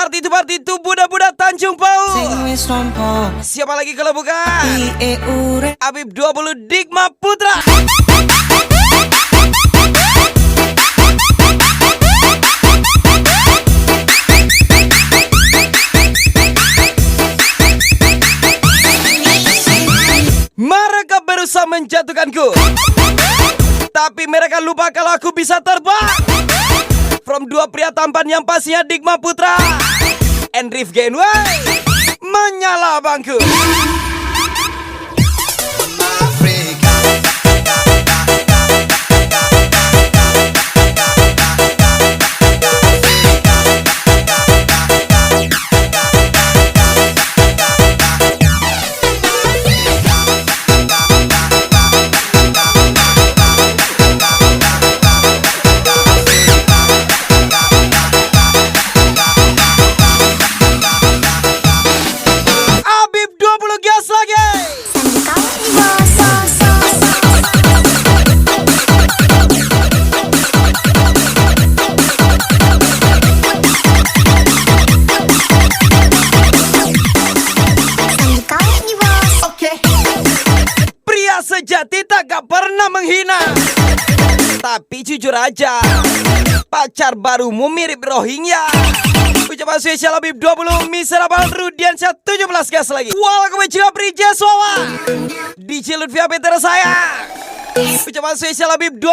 Party itu budak-budak Tanjung Pau. Siapa lagi kalau bukan Habib 20 Digma Putra. Mereka berusaha menjatuhkanku, tapi mereka lupa kalau aku bisa terbang. From dua pria tampan yang pastinya Digma Putra and Rif Genway menyala bangku. Sejati tak pernah menghina, tapi jujur aja pacar barumu mirip Rohingya. Ucapan spesial Habib 20 Miserable Rudiansyah 17 gas lagi. Welcome juga Prijes Wawa DJ Lutfi Peter saya. Ucapan spesial Habib 20.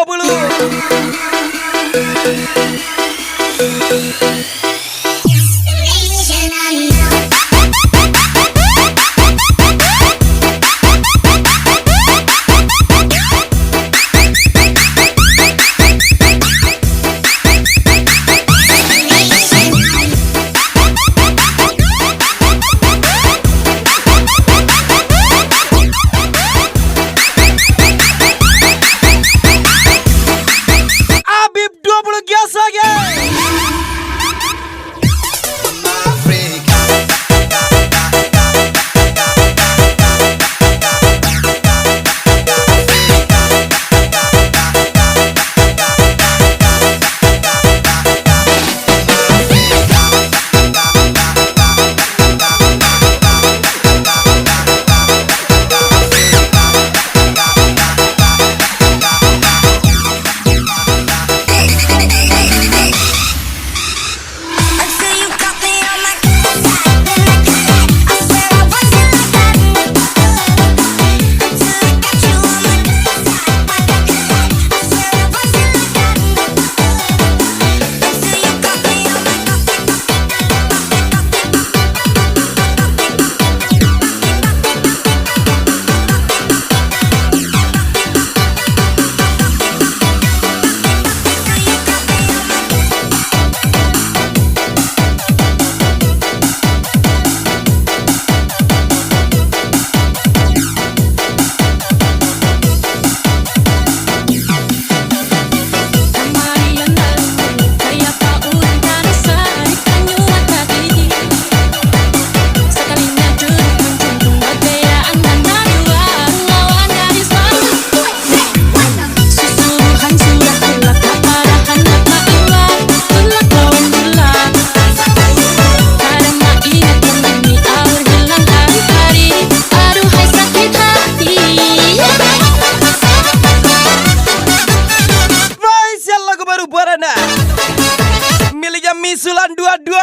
Miliknya Misulan 22.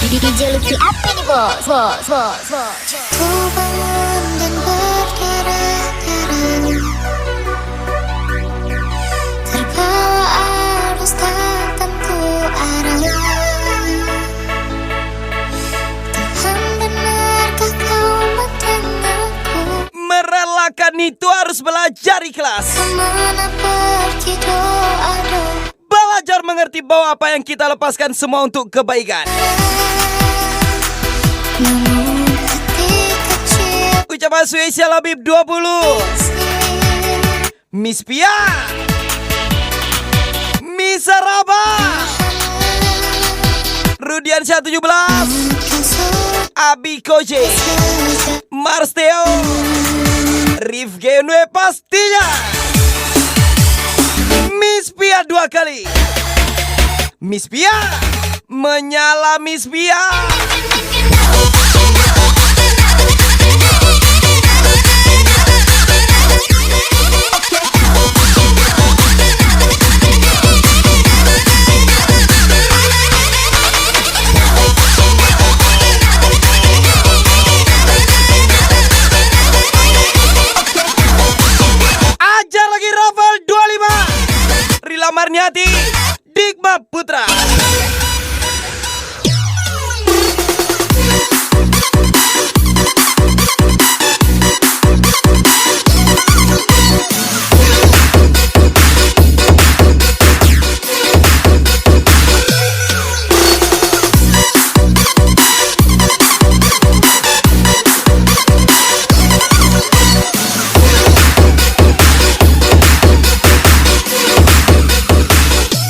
DJ Lutfi apa nih bos? Ku bangun dan bergerak-gerak, terbawa arus tak tentu arah. Tuhan, benarkah kau mendengarku? Merelakan itu harus belajar ikhlas. Kemana pergi doa-doa? Belajar mengerti bahwa apa yang kita lepaskan semua untuk kebaikan. Namun hati kecil Ucapan spesial Habib 20 Miss Pia, Misaraba, Rudiansyah 17, Abi Koje, Marsteo, Rif Genwe pastinya. Miss Pia 2 kali. Miss Pia, menyala Miss Pia. Ajar lagi Rafael 25. Rila Marniati, Digma Putra.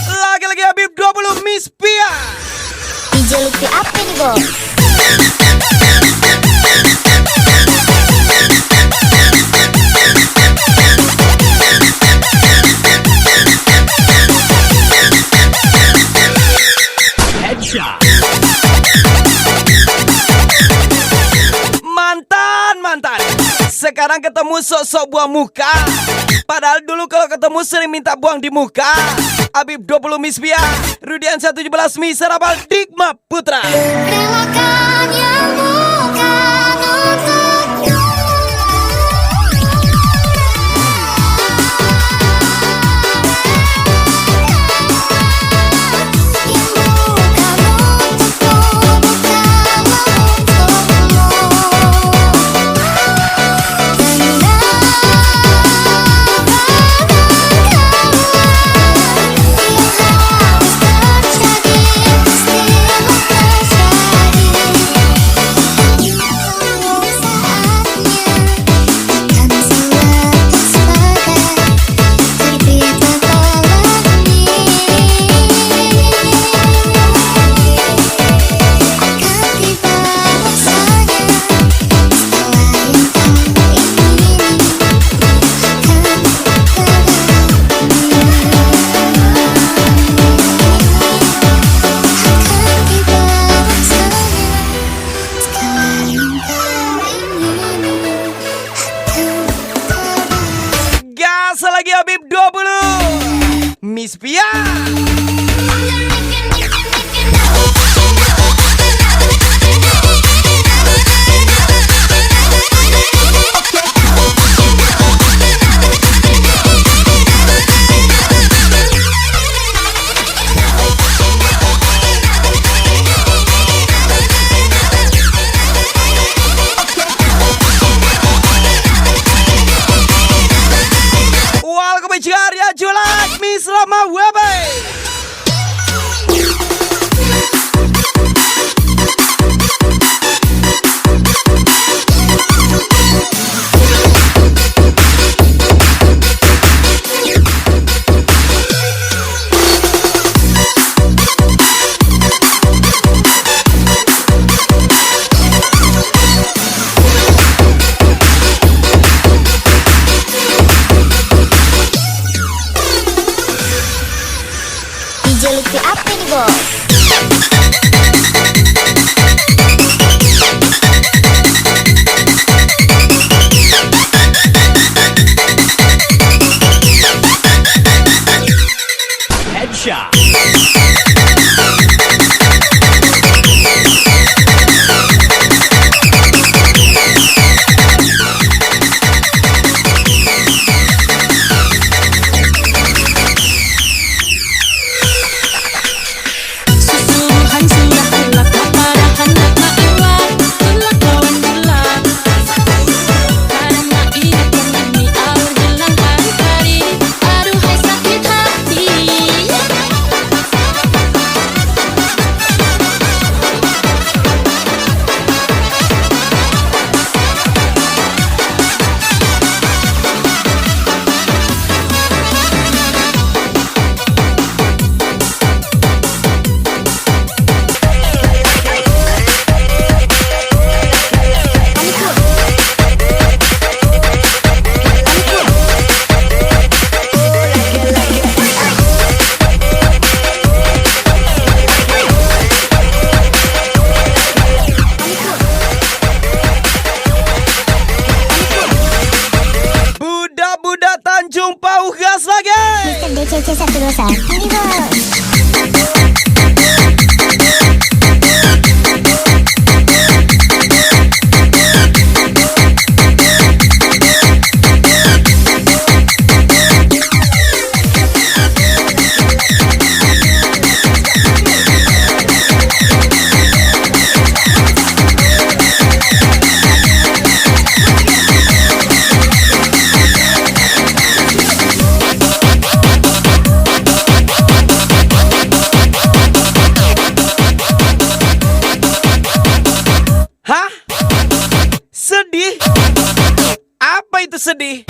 Lagi-lagi Habib 20 Miss Pia. DJ Lutfi apa nih bos? Mantan. Sekarang ketemu sok-sok buang muka. Padahal dulu kalau ketemu sering minta buang di muka. Habib 20 Miss Pia, Rudian 117 Miss Serabal, Digma Putra. Relakan yang bukan untukmu. Yang bukan untukku, bukanlah untukmu. Gas lagi Habib 20 Miss Pia. Welcome to Arya Julak Miss Rama Webe. DJ Lutfi apa nih bos? itu sedih.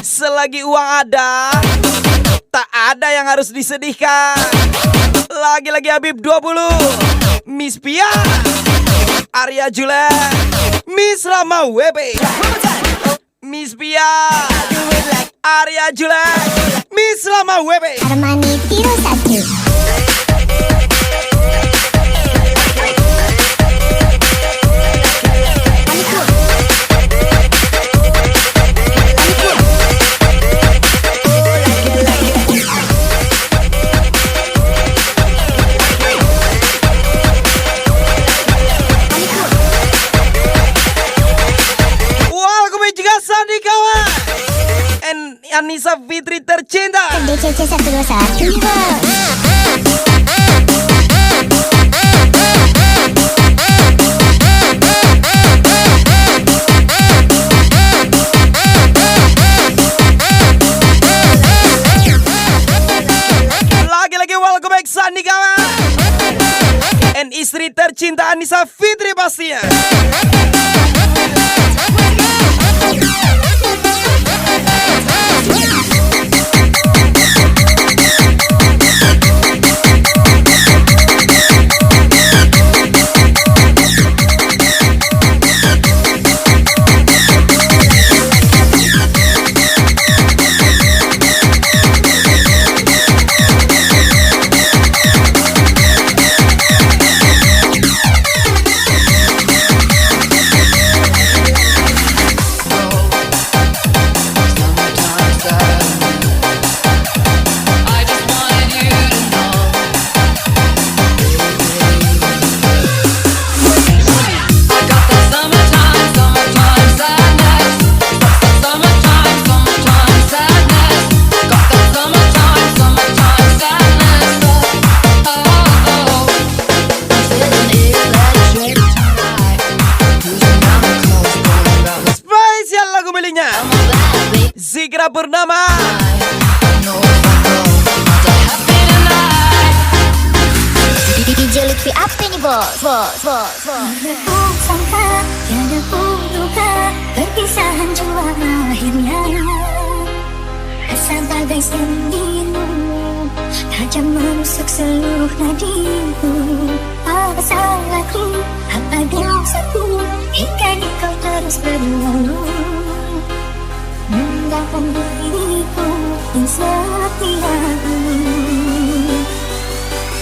Selagi uang ada, tak ada yang harus disedihkan. Lagi-lagi Habib 20, Miss Pia, Arya Jule, Miss Rama Webe, Miss Pia, Arya Jule, Miss Rama Webe. Armani Tiro 1. Anissa Fitri tercinta. DCC 121 Bos. Lagi-lagi welcome back Sandi kawan. And istri tercinta Anissa Fitri pastinya. Zikra Purnama. DJ Lutfi apa nih bos? Sangka tiada kuduga perpisahan jua akhirnya. Rasa bagai sendimu tajam menusuk seluruh nadiku. Apa salahku, apa dosaku hingga kau terus berlalu meninggalkan diriku yang setiaku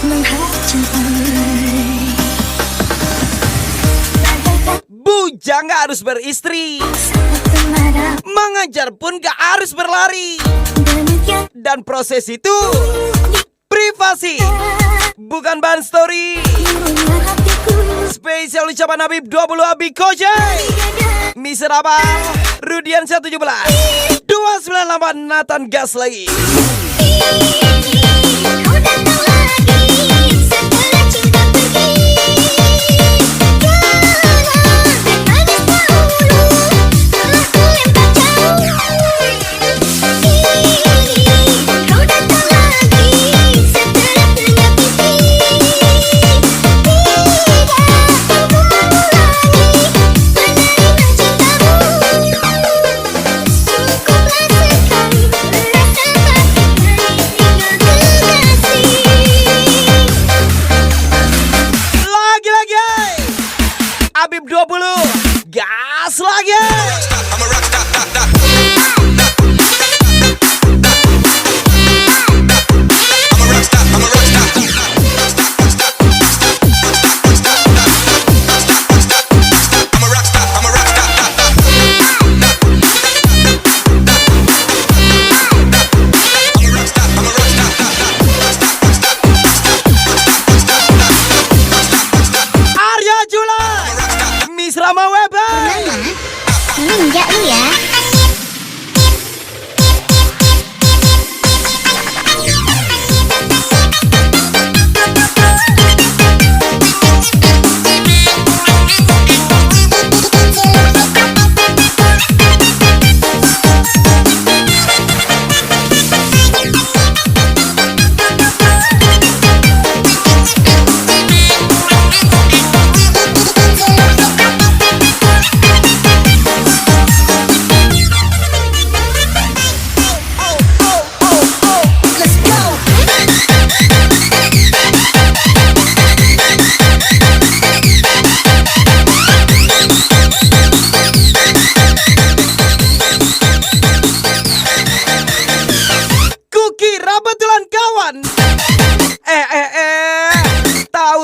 menghancurkan. Bujang gak harus beristri, mengejar pun gak harus berlari. Dan proses itu privasi, bukan bahan story. Spesial ucapan Habib 20 Abi Kojai, Miserable Rudian 117 298 Nathan gas lagi. Kau datang lagi setelah cinta pergi. Cukuplah sekali rasa bahagia.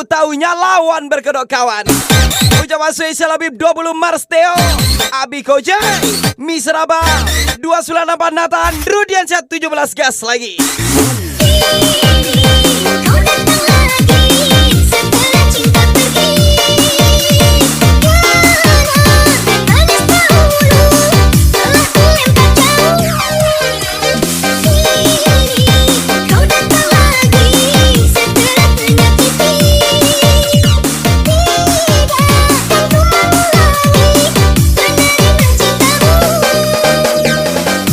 Tahu-taunya lawan berkedok kawan. Ucapan spesial Habib 20 Mars Theo, Abi Koja, Misraba 298 Nathan, Rudiansyah 17 gas lagi. Kau datang lagi setelah cinta pergi. Panas dahulu telah kulempar jauh. Kau datang lagi setelah menyakiti. Tidak akan ku mengulangi menerima cintamu.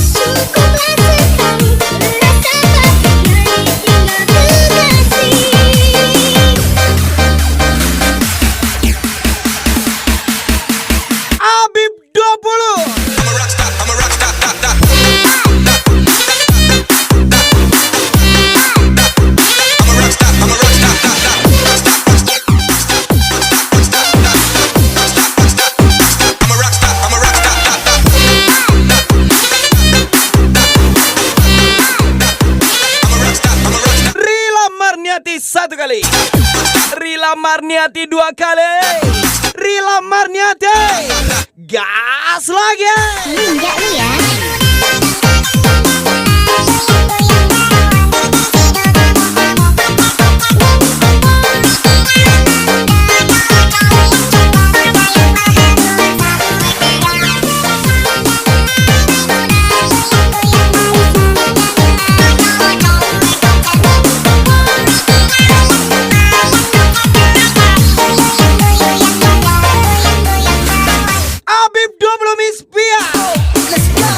Cukuplah sekali merasakan dari tinggal kekasih. Habib 20. Rila Marniati 1 kali, Rila Marniati 2 kali, Rila Marniati gas lagi. Enggak lu ya. Habib 20 Miss Pia. Let's go.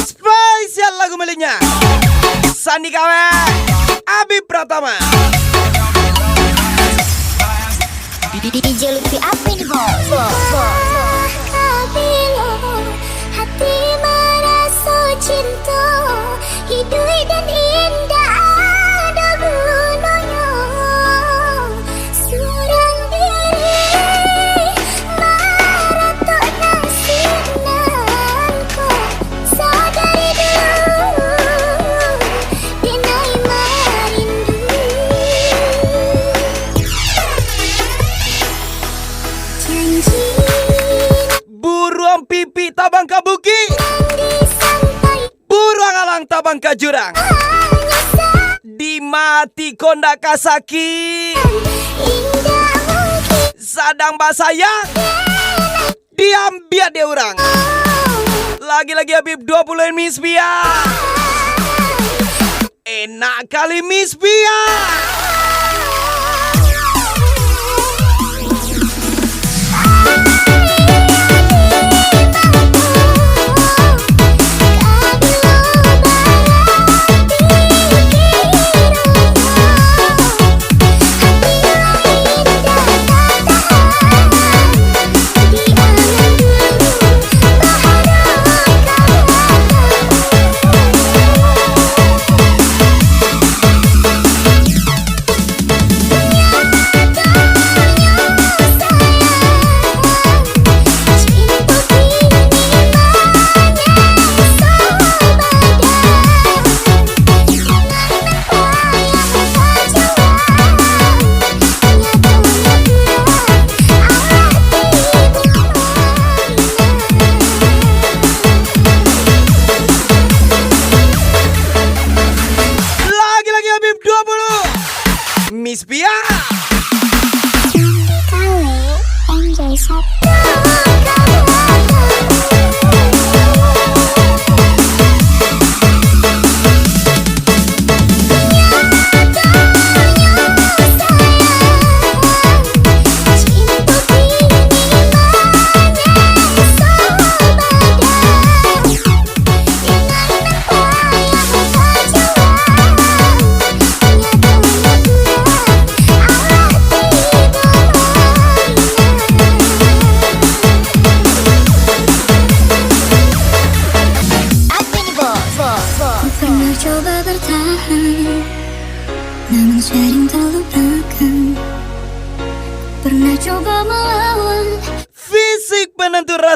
Spesial lagu miliknya Sandi Kawe, Habib Pratama. DJ Lutfi apa ini bos? Kau bilang hati merasa cinta, hidup dan indah ada gunanya. Seorang diri marah tak nasib nan kau sadari dulu denai marindu. Janji Buruang pipi tabang kabuki, disampai buruang alang tabang kajurang, hanya dimati kondak kasaki, indah mungkin. sadang basayang, diambil dia orang. Lagi-lagi Habib 20 Miss Pia. Enak kali Miss Pia.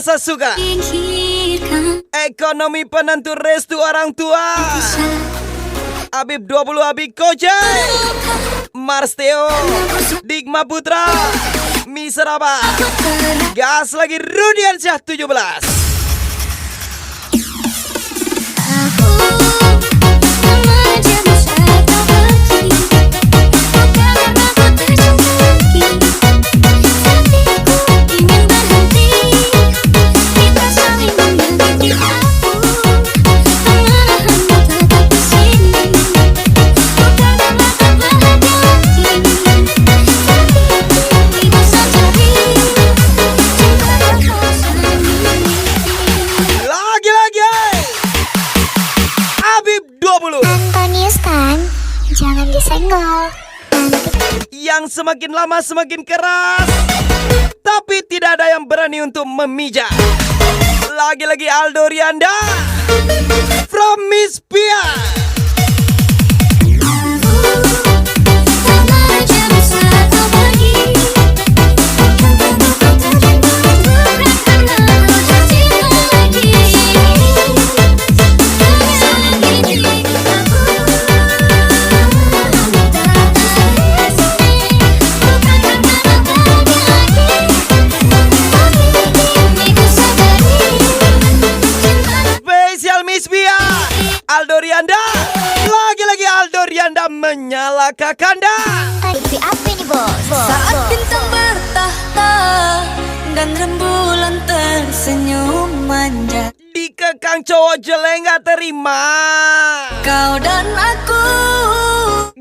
rasa suka. Singkirkan Ekonomi penentu restu orang tua. Habib 20 Habib Kojai, Mars Theo, Digma Putra, Miseraba. Gas lagi Rudiansyah 17. aku mengajar masa kau pergi. Bukan aku tercinta lagi, tapi ku ingin berhenti. Kita saling menyakiti aku, tak menahan tetap di sini. Bukan karena tak bahagia lagi, tapi ku bisa cari cinta yang kau sayangi. Lagi-lagi Habib 20 Antonius kan, jangan disenggol. yang semakin lama semakin keras, tapi tidak ada yang berani untuk memijak. Lagi-lagi Aldo Rianda from Miss Pia. Spesial Miss Pia, Aldo Rianda. Lagi-lagi Aldo Rianda menyala Kakanda. Tapi apa ini bos? Saat bintang bertahta dan rembulan tersenyum manja, Dikekang cowok jelek gak terima. kau dan aku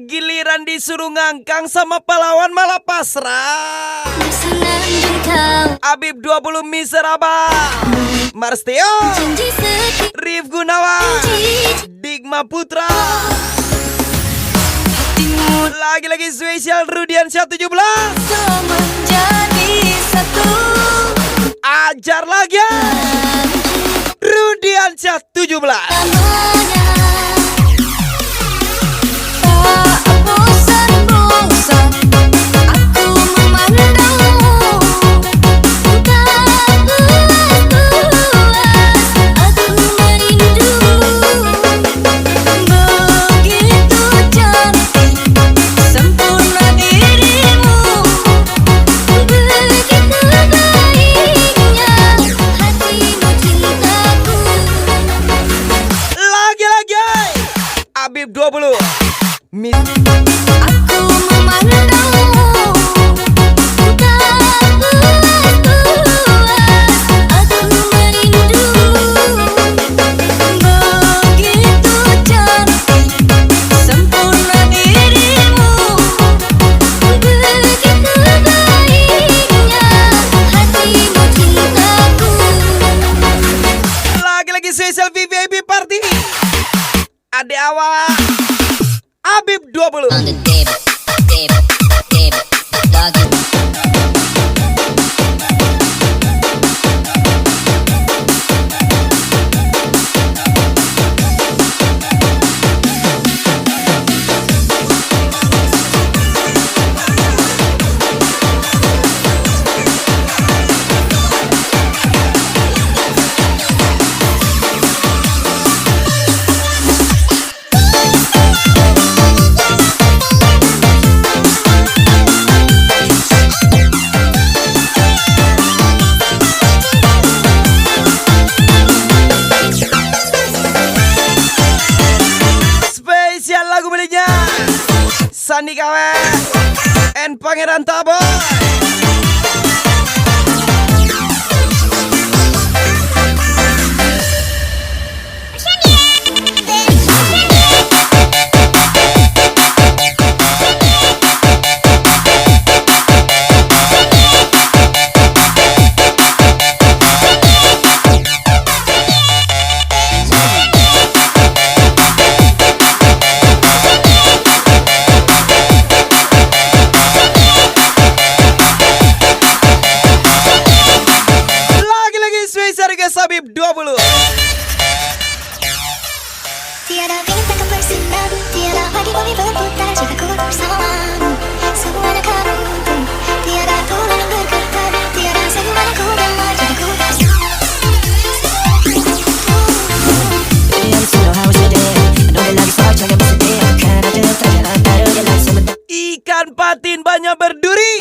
Giliran disuruh ngangkang sama pahlawan malah pasrah. Bersenandung kau Habib 20 Miseraba, Mars Theo, janji setia Rif Gunawan, Digma Putra. timur Lagi-lagi spesial Rudiansyah 17. kau menjadi satu. Ajar lagi Rudiansyah 17. namanya. Tak bosan-bosan aku memandangmu, Tak puas aku merindumu. begitu cantik sempurna dirimu. Begitu baiknya hatimu cintaku. Lagi-lagi Habib 20 Aku memandangmu, Tak puas aku merindumu. begitu cantik sempurna dirimu. Begitu baiknya hatimu cintaku. Lagi-lagi spesial VIP Party. Adek awak Habib 20. Spesial lagu miliknya Sandi Kawe and Pangeran Taboy. Lagi-lagi spesial guys Habib 20. Tiada bintang akan bersinar, tiada lagi bumi berputar jika ku bersamamu. Semuanya kamu untung, tiada tulang yang bergetar, tiada semuanya ku damai jika ku bersamamu. Bumbunya berduri,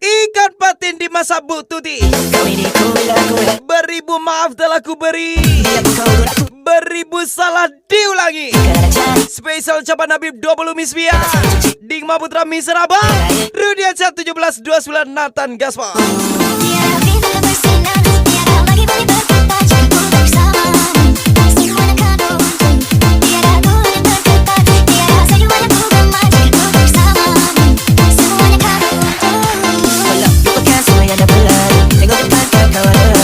ikan patin di masa bututi. Beribu maaf telah ku beri, beribu salah diulangi. Spesial ucapan Habib 20 Misbia, Digma Putra Miseraba, Rudian 1729 Nathan Gaspar. Tiada bintang bersinar, tiada lagi boleh berputar jika ku bersamamu. Semuanya kado untung, tiada boleh bergetar, tiada senyuman yang ku gemar jika ku bersamamu. Semuanya kado untung. Walau lupakan semua yang dah berlalu, tengok depan kau kawan aku.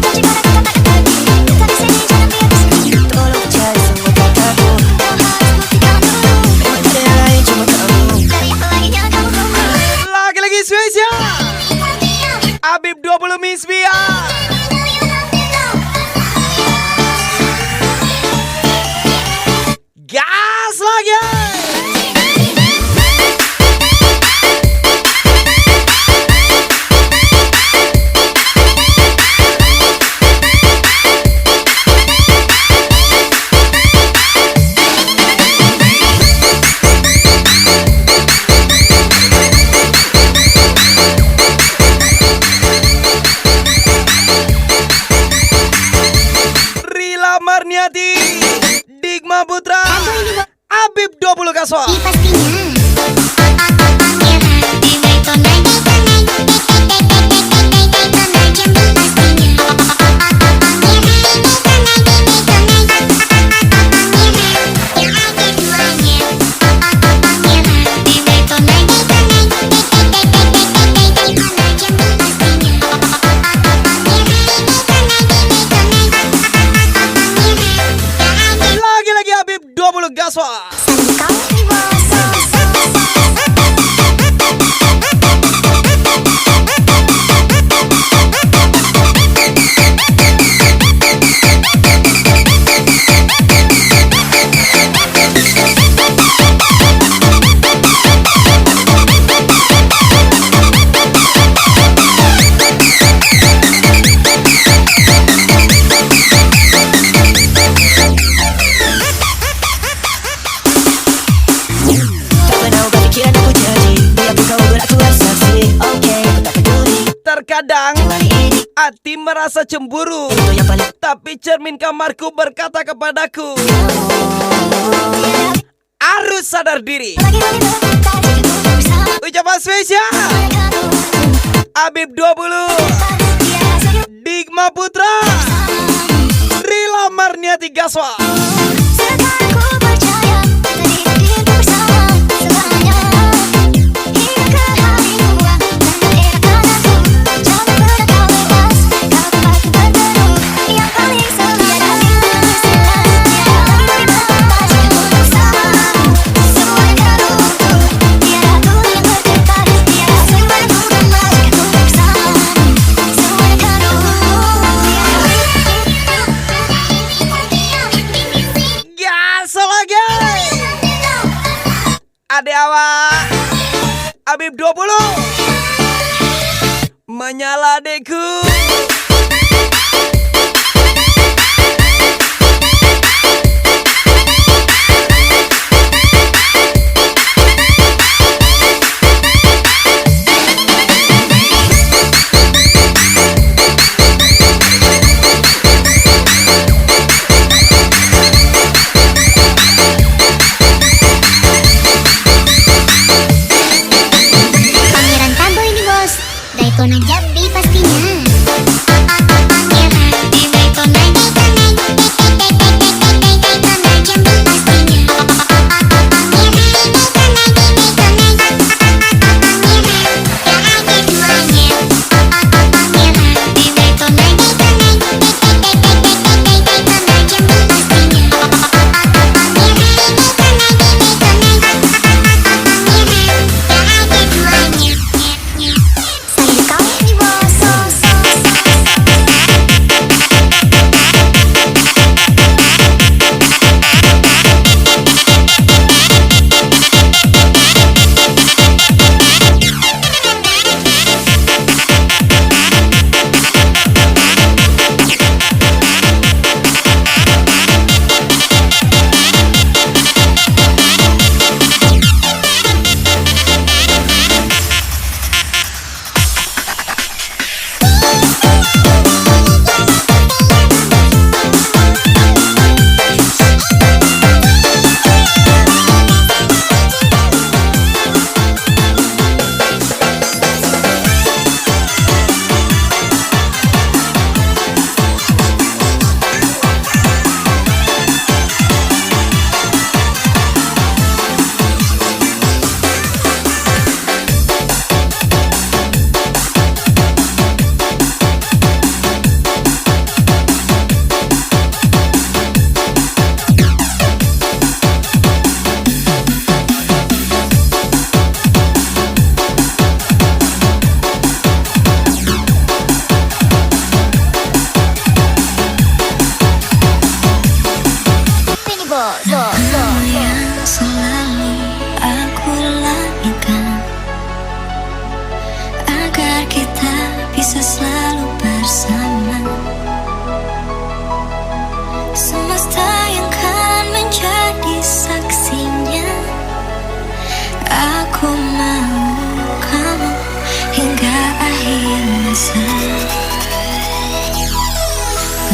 Janji pada kata tak akan diri, tak di sini jangan biar bersedih. Tolong percaya semua kataku, Kau harus buktikan dulu, memang tak ada yang lain cuma kamu. dari apa lagi yang kau mau. Lagi-lagi spesial Habib 20 Misbia, gas lagi. Rila Marniati, Digma Putra, Habib 20 Gaspar. Lagi-lagi Habib 20 Gaspar. Tak pernah ubah pikiran aku jadi, biarpun kau berakuan saksi. Oke, aku tak peduli. Terkadang Kembali ini hati merasa cemburu, itu yang paling tapi cermin kamarku berkata kepadaku, harus sadar diri. Ucapan spesial Habib 20, Digma Putra, Rila Marniati Gaspar. Sekarang ku percaya kita ditakdirkan bersama selamanya. Hingga ke hari tua dan eratkan aku. Jangan pernah kau lepas, kau tempatku berteduh. Yang paling selalu tiada bintang bersinar, tiada lagi boleh berputar jika ku bersamamu. Semuanya kado untung, tiada boleh bergetar, tiada senyuman yang ku gemar jika ku bersamamu. Semuanya kado Gas lagi. Adek awak Habib 20 menyala adekku. Pangeran Tambo ini bos, Daikon aja pastinya.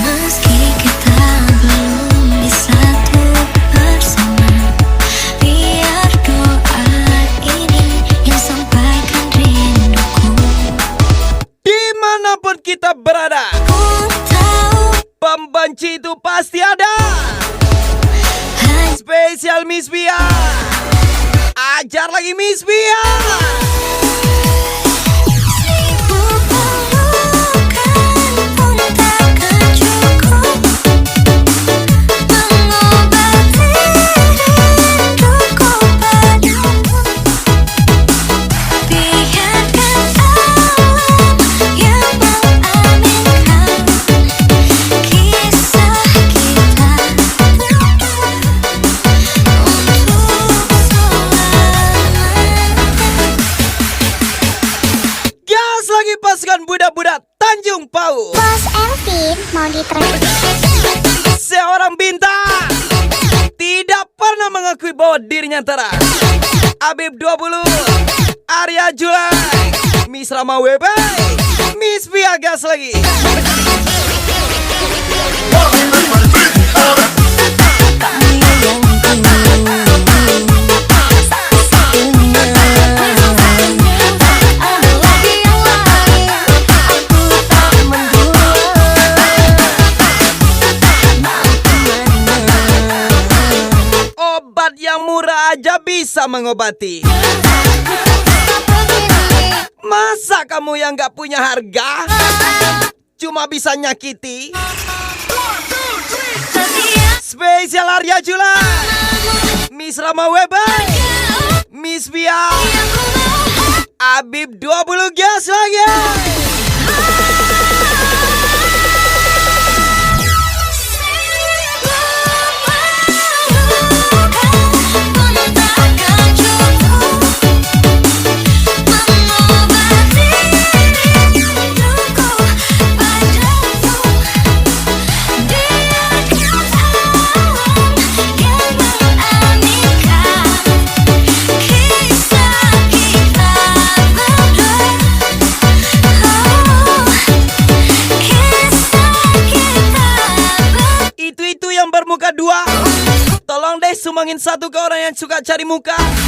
Meski kita belum bisa tuh bersama, biar doa ini yang sampaikan rinduku. Dimanapun kita berada, Ku tahu pembenci itu pasti ada. hanya Spesial Miss Bia. Ajar lagi Miss Bia. seribu pelukan pun takkan cukup mengobati rinduku padamu. Biarkan alam yang mengaminkan kisah kita untuk selamanya. Gas lagi pasukan budak-budak Tanjung Pau. Bos Elvin mau ditransfer. Seorang bintang tidak pernah mengakui bahwa dirinya terang. Abib 20, Arya Julai, Miss Rama Webe, Miss Bia. Gas lagi. Ada lagi yang lain, aku tak mendua. Obat yang murah aja bisa mengobati. Masa kamu yang gak punya harga cuma bisa nyakiti? Spesial Arya Julai, Miss Rama Webe, Miss Bia, Abib 20. Gas lagi. Itu yang bermuka dua. Tolong deh sumbangin satu ke orang yang suka cari muka.